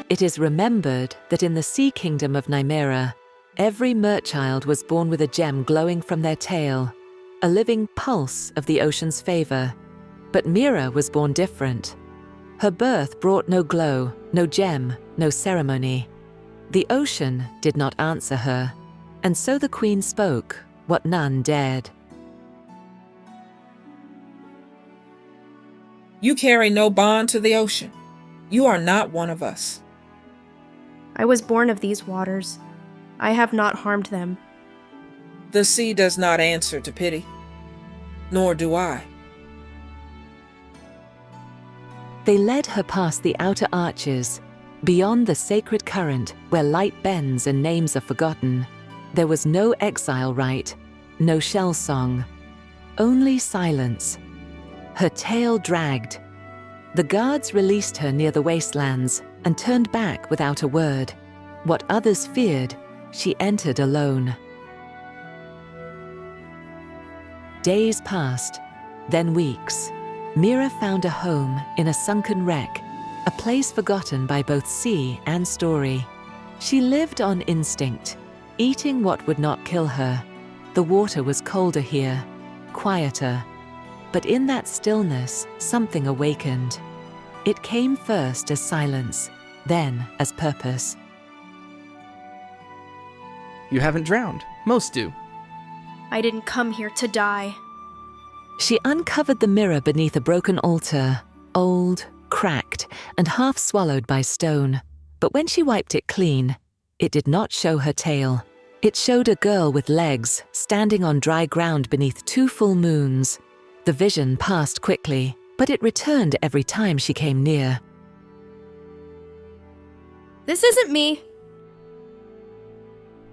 It is remembered that in the sea kingdom of Mira, every merchild was born with a gem glowing from their tail, a living pulse of the ocean's favor. But Mira was born different. Her birth brought no glow, no gem, no ceremony. The ocean did not answer her, and so the queen spoke what none dared. You carry no bond to the ocean. You are not one of us. I was born of these waters. I have not harmed them. The sea does not answer to pity, nor do I. They led her past the outer arches, beyond the sacred current where light bends and names are forgotten. There was no exile rite, no shell song, only silence. Her tail dragged. The guards released her near the wastelands and turned back without a word. What others feared, she entered alone. Days passed, then weeks. Mira found a home in a sunken wreck, a place forgotten by both sea and story. She lived on instinct, eating what would not kill her. The water was colder here, quieter. But in that stillness, something awakened. It came first as silence, then as purpose. You haven't drowned. Most do. I didn't come here to die. She uncovered the mirror beneath a broken altar, old, cracked, and half swallowed by stone. But when she wiped it clean, it did not show her tail. It showed a girl with legs, standing on dry ground beneath 2 full moons. The vision passed quickly, but it returned every time she came near. This isn't me.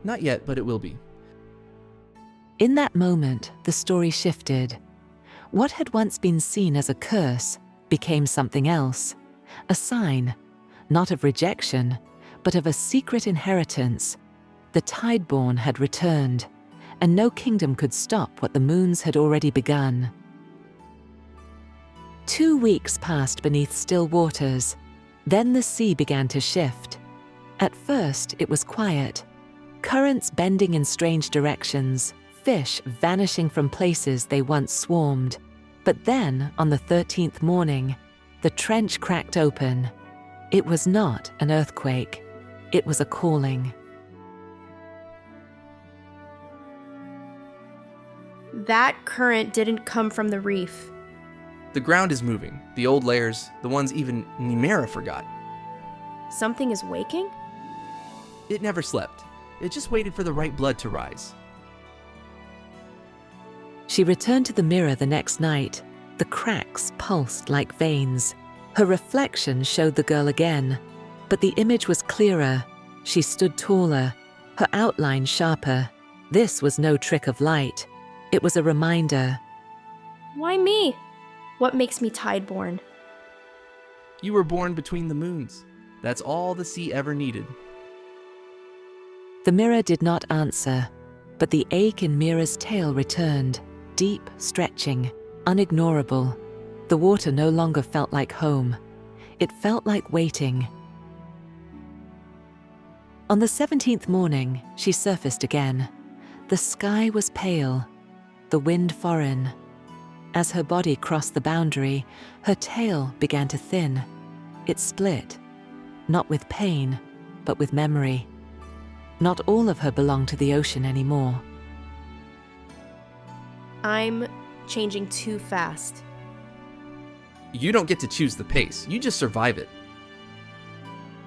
Not yet, but it will be. In that moment, the story shifted. What had once been seen as a curse became something else, a sign, not of rejection, but of a secret inheritance. The Tideborn had returned, and no kingdom could stop what the moons had already begun. 2 weeks passed beneath still waters. Then the sea began to shift. At first, it was quiet. Currents bending in strange directions, fish vanishing from places they once swarmed. But then, on the 13th morning, the trench cracked open. It was not an earthquake. It was a calling. That current didn't come from the reef. The ground is moving. The old layers, the ones even Mira forgot. Something is waking? It never slept. It just waited for the right blood to rise. She returned to the mirror the next night. The cracks pulsed like veins. Her reflection showed the girl again, but the image was clearer. She stood taller, her outline sharper. This was no trick of light. It was a reminder. Why me? What makes me Tideborn? You were born between the moons. That's all the sea ever needed. The mirror did not answer, but the ache in Mira's tail returned, deep, stretching, unignorable. The water no longer felt like home. It felt like waiting. On the 17th morning, she surfaced again. The sky was pale, the wind foreign. As her body crossed the boundary, her tail began to thin. It split, not with pain, but with memory. Not all of her belonged to the ocean anymore. I'm changing too fast. You don't get to choose the pace. You just survive it.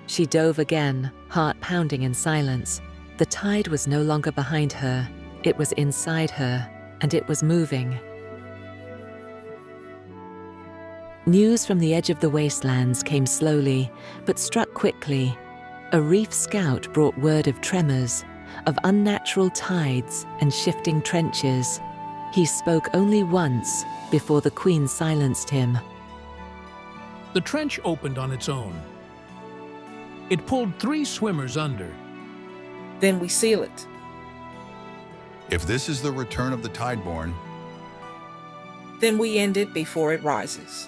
She dove again, heart pounding in silence. The tide was no longer behind her. It was inside her, and it was moving. News from the edge of the wastelands came slowly, but struck quickly. A reef scout brought word of tremors, of unnatural tides and shifting trenches. He spoke only once before the Queen silenced him. The trench opened on its own. It pulled 3 swimmers under. Then we seal it. If this is the return of the Tideborn, Then we end it before it rises.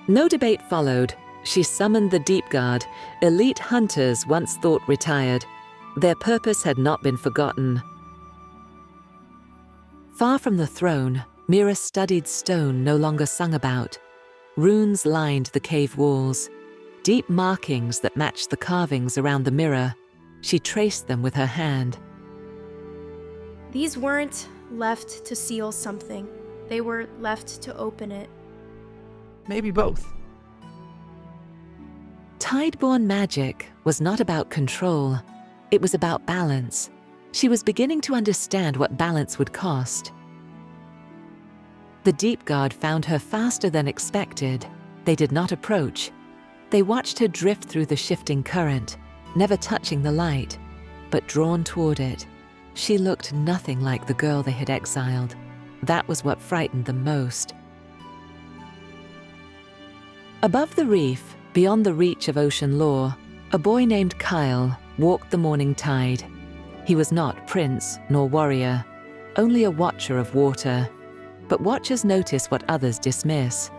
No debate followed. She summoned the Deep Guard, elite hunters once thought retired. Their purpose had not been forgotten. Far from the throne, Mira studied stone no longer sung about. Runes lined the cave walls, deep markings that matched the carvings around the mirror. She traced them with her hand. These weren't left to seal something. They were left to open it. Maybe both. Tideborn magic was not about control. It was about balance. She was beginning to understand what balance would cost. The Deep Guard found her faster than expected. They did not approach. They watched her drift through the shifting current, never touching the light, but drawn toward it. She looked nothing like the girl they had exiled. That was what frightened them most. Above the reef, beyond the reach of ocean law, a boy named Kyle walked the morning tide. He was not prince nor warrior, only a watcher of water. But watchers notice what others dismiss.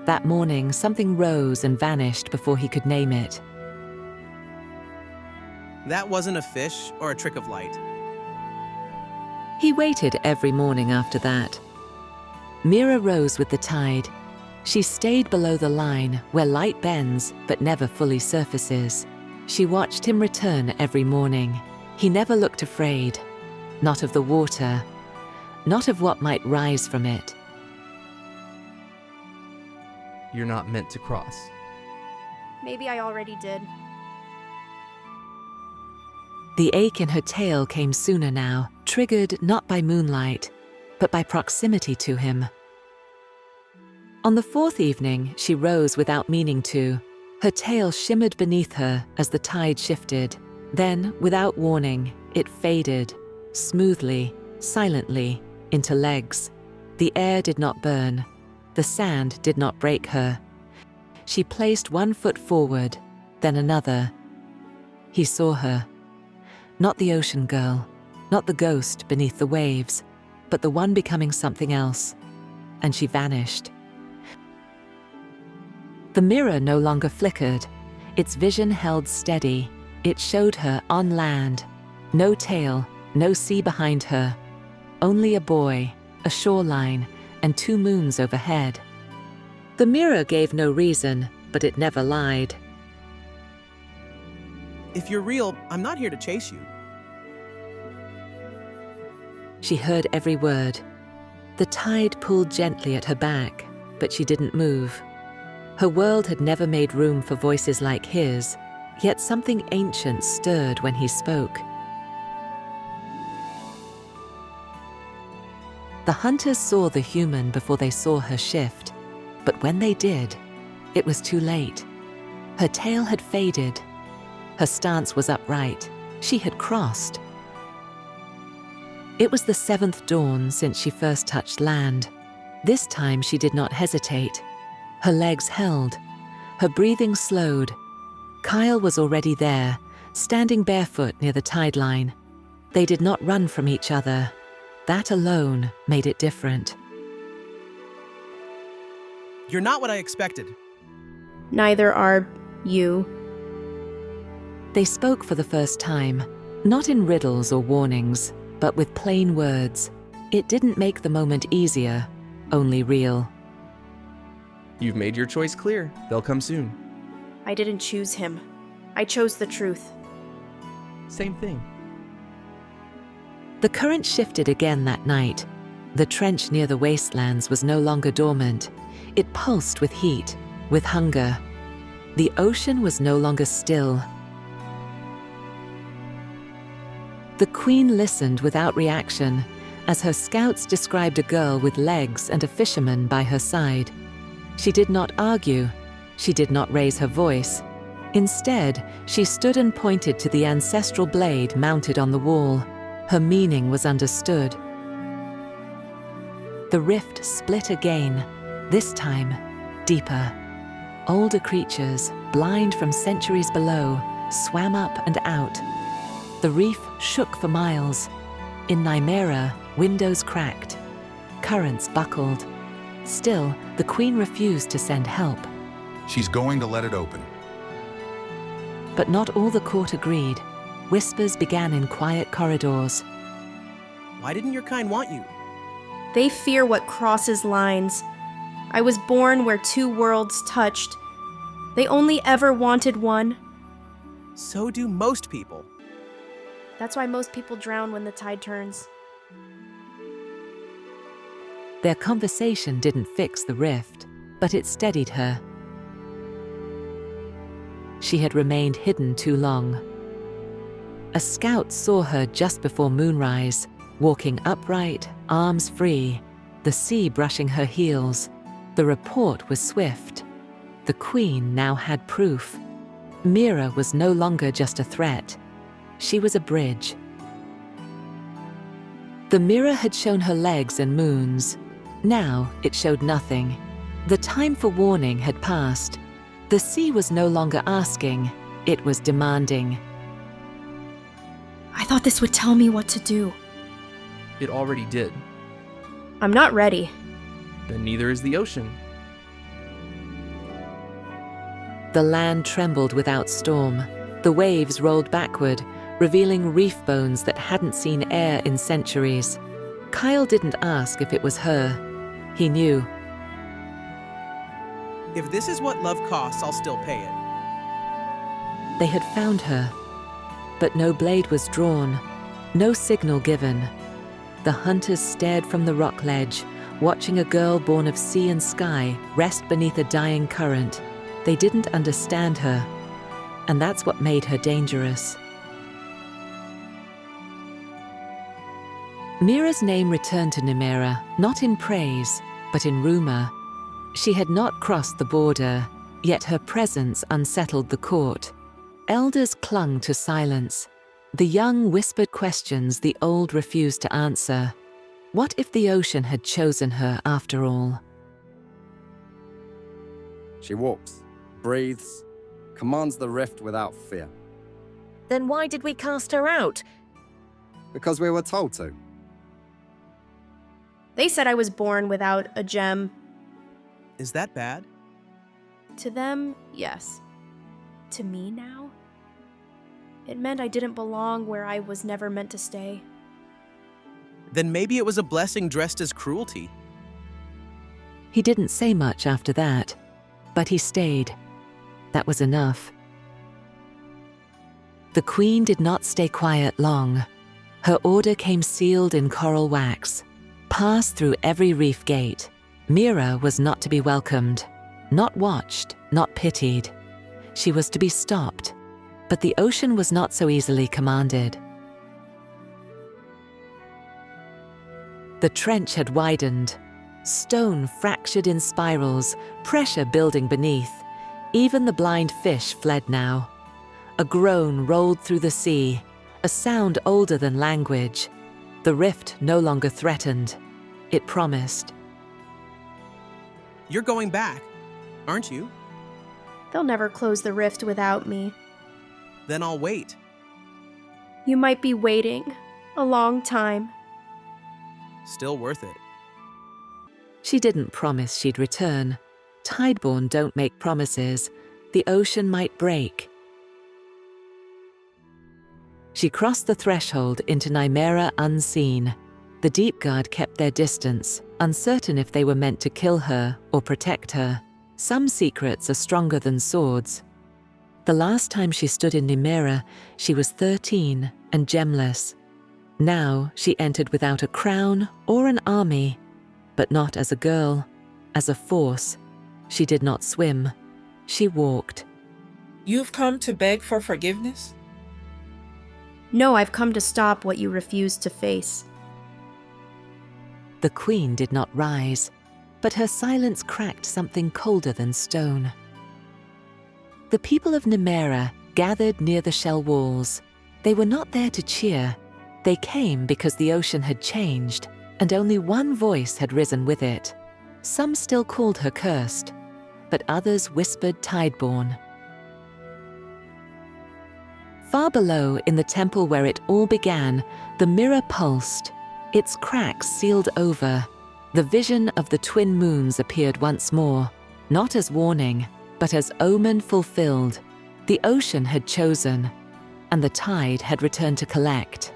That morning, something rose and vanished before he could name it. That wasn't a fish or a trick of light. He waited every morning after that. Mira rose with the tide. She stayed below the line where light bends but never fully surfaces. She watched him return every morning. He never looked afraid, not of the water, not of what might rise from it. You're not meant to cross. Maybe I already did. The ache in her tail came sooner now, triggered not by moonlight, but by proximity to him. On the fourth evening, she rose without meaning to. Her tail shimmered beneath her as the tide shifted. Then, without warning, it faded, smoothly, silently, into legs. The air did not burn. The sand did not break her. She placed one foot forward, then another. He saw her. Not the ocean girl, not the ghost beneath the waves, but the one becoming something else. And she vanished. The mirror no longer flickered. Its vision held steady. It showed her on land. No tail, no sea behind her. Only a boy, a shoreline, and 2 moons overhead. The mirror gave no reason, but it never lied. If you're real, I'm not here to chase you. She heard every word. The tide pulled gently at her back, but she didn't move. Her world had never made room for voices like his, yet something ancient stirred when he spoke. The hunters saw the human before they saw her shift, but when they did, it was too late. Her tail had faded. Her stance was upright. She had crossed. It was the 7th dawn since she first touched land. This time she did not hesitate. Her legs held. Her breathing slowed. Kyle was already there, standing barefoot near the tide line. They did not run from each other. That alone made it different. You're not what I expected. Neither are you. They spoke for the first time, not in riddles or warnings, but with plain words. It didn't make the moment easier, only real. You've made your choice clear. They'll come soon. I didn't choose him. I chose the truth. Same thing. The current shifted again that night. The trench near the wastelands was no longer dormant. It pulsed with heat, with hunger. The ocean was no longer still. The queen listened without reaction as her scouts described a girl with legs and a fisherman by her side. She did not argue. She did not raise her voice. Instead, she stood and pointed to the ancestral blade mounted on the wall. Her meaning was understood. The rift split again, this time deeper. Older creatures, blind from centuries below, swam up and out. The reef shook for miles. In Nymera, windows cracked. Currents buckled. Still, the queen refused to send help. She's going to let it open. But not all the court agreed. Whispers began in quiet corridors. Why didn't your kind want you? They fear what crosses lines. I was born where two worlds touched. They only ever wanted one. So do most people. That's why most people drown when the tide turns. Their conversation didn't fix the rift, but it steadied her. She had remained hidden too long. A scout saw her just before moonrise, walking upright, arms free, the sea brushing her heels. The report was swift. The Queen now had proof. Mira was no longer just a threat. She was a bridge. The mirror had shown her legs and moons. Now it showed nothing. The time for warning had passed. The sea was no longer asking, it was demanding. I thought this would tell me what to do. It already did. I'm not ready. Then neither is the ocean. The land trembled without storm. The waves rolled backward, revealing reef bones that hadn't seen air in centuries. Kyle didn't ask if it was her. He knew. If this is what love costs, I'll still pay it. They had found her. But no blade was drawn, no signal given. The hunters stared from the rock ledge, watching a girl born of sea and sky rest beneath a dying current. They didn't understand her, and that's what made her dangerous. Mira's name returned to Nimera, not in praise, but in rumor. She had not crossed the border, yet her presence unsettled the court. Elders clung to silence. The young whispered questions the old refused to answer. What if the ocean had chosen her after all? She walks, breathes, commands the rift without fear. Then why did we cast her out? Because we were told to. They said I was born without a gem. Is that bad? To them, yes. To me now? It meant I didn't belong where I was never meant to stay. Then maybe it was a blessing dressed as cruelty. He didn't say much after that, but he stayed. That was enough. The Queen did not stay quiet long. Her order came sealed in coral wax. Passed through every reef gate. Mira was not to be welcomed, not watched, not pitied. She was to be stopped, but the ocean was not so easily commanded. The trench had widened. Stone fractured in spirals, pressure building beneath. Even the blind fish fled now. A groan rolled through the sea, a sound older than language. The rift no longer threatened. It promised. You're going back, aren't you? They'll never close the rift without me. Then I'll wait. You might be waiting a long time. Still worth it. She didn't promise she'd return. Tideborn don't make promises. The ocean might break. She crossed the threshold into Nimera unseen. The Deep Guard kept their distance, uncertain if they were meant to kill her or protect her. Some secrets are stronger than swords. The last time she stood in Nimera, she was 13 and gemless. Now she entered without a crown or an army, but not as a girl, as a force. She did not swim. She walked. You've come to beg for forgiveness? No, I've come to stop what you refuse to face. The Queen did not rise, but her silence cracked something colder than stone. The people of Nimera gathered near the shell walls. They were not there to cheer. They came because the ocean had changed, and only one voice had risen with it. Some still called her cursed, but others whispered tideborn. Far below, in the temple where it all began, the mirror pulsed. Its cracks sealed over. The vision of the twin moons appeared once more, not as warning, But as omen fulfilled, the ocean had chosen, and the tide had returned to collect.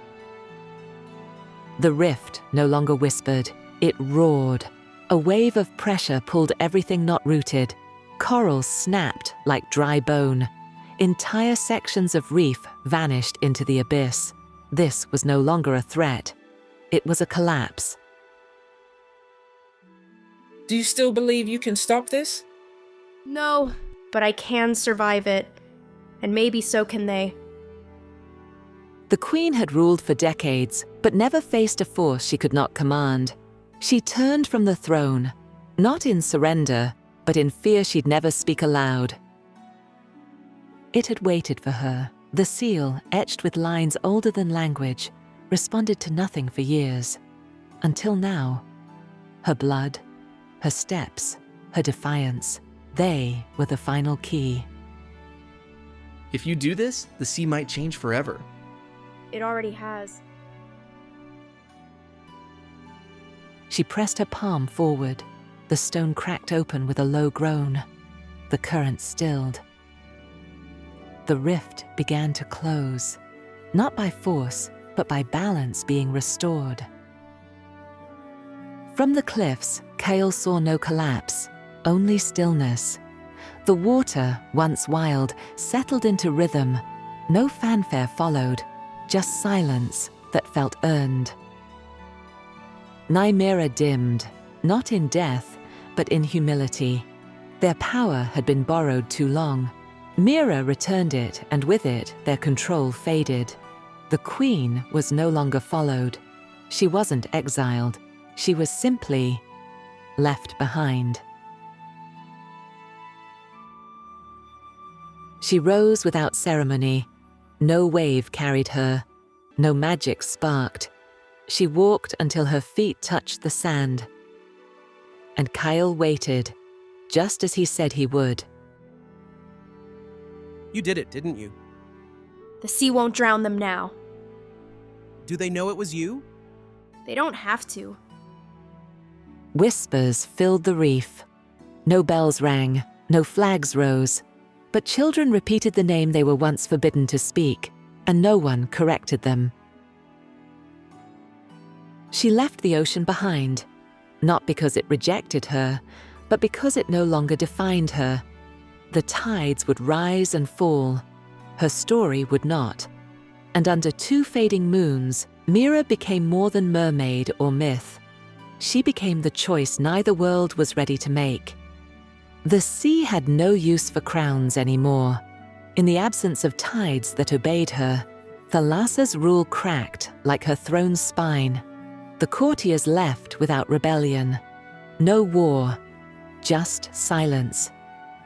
The rift no longer whispered, it roared. A wave of pressure pulled everything not rooted. Corals snapped like dry bone. Entire sections of reef vanished into the abyss. This was no longer a threat. It was a collapse. Do you still believe you can stop this? No, but I can survive it. And maybe so can they. The queen had ruled for decades, but never faced a force she could not command. She turned from the throne, not in surrender, but in fear she'd never speak aloud. It had waited for her. The seal, etched with lines older than language, responded to nothing for years. Until now. Her blood, her steps, her defiance, they were the final key. If you do this, the sea might change forever. It already has. She pressed her palm forward. The stone cracked open with a low groan. The current stilled. The rift began to close, not by force, but by balance being restored. From the cliffs, Kale saw no collapse, only stillness. The water, once wild, settled into rhythm. No fanfare followed, just silence that felt earned. Mira dimmed, not in death, but in humility. Their power had been borrowed too long. Mira returned it, and with it, their control faded. The queen was no longer followed. She wasn't exiled. She was simply left behind. She rose without ceremony. No wave carried her. No magic sparked. She walked until her feet touched the sand. And Kyle waited, just as he said he would. You did it, didn't you? The sea won't drown them now. Do they know it was you? They don't have to. Whispers filled the reef. No bells rang, no flags rose, but children repeated the name they were once forbidden to speak, and no one corrected them. She left the ocean behind, not because it rejected her, but because it no longer defined her. The tides would rise and fall. Her story would not. And under 2 fading moons, Mira became more than mermaid or myth. She became the choice neither world was ready to make. The sea had no use for crowns anymore. In the absence of tides that obeyed her, Thalassa's rule cracked like her throne's spine. The courtiers left without rebellion. No war, just silence.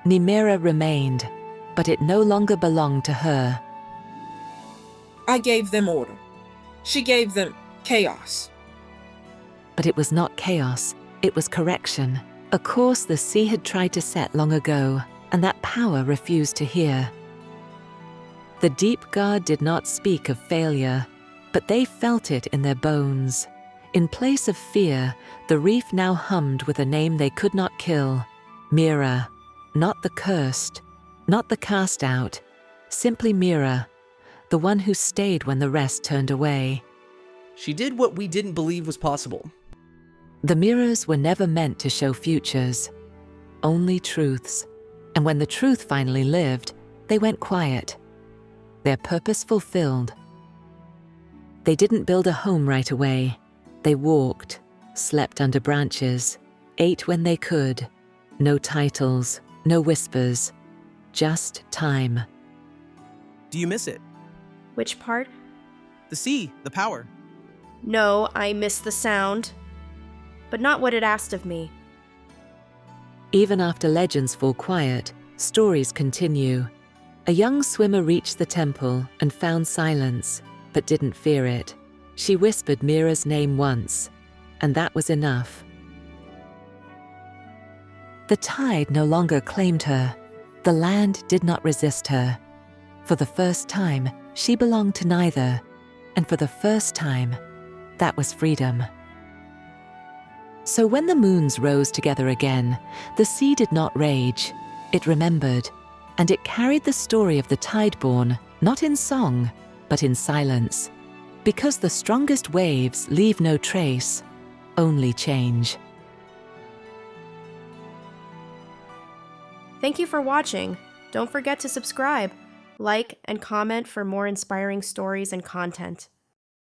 Mira remained, but it no longer belonged to her. I gave them order. She gave them chaos. But it was not chaos, it was correction. A course the sea had tried to set long ago, and that power refused to hear. The deep guard did not speak of failure, but they felt it in their bones. In place of fear, the reef now hummed with a name they could not kill. Mira. Not the cursed, not the cast out, simply Mira, the one who stayed when the rest turned away. She did what we didn't believe was possible. The mirrors were never meant to show futures, only truths. And when the truth finally lived, they went quiet, their purpose fulfilled. They didn't build a home right away. They walked, slept under branches, ate when they could. No titles, no whispers, just time. Do you miss it? Which part? The sea, the power. No, I miss the sound. But not what it asked of me. Even after legends fall quiet, stories continue. A young swimmer reached the temple and found silence, but didn't fear it. She whispered Mira's name once, and that was enough. The tide no longer claimed her. The land did not resist her. For the first time, she belonged to neither, and for the first time, that was freedom. So when the moons rose together again, the sea did not rage. It remembered, and it carried the story of the Tideborn, not in song, but in silence. Because the strongest waves leave no trace, only change. Thank you for watching. Don't forget to subscribe, like, and comment for more inspiring stories and content.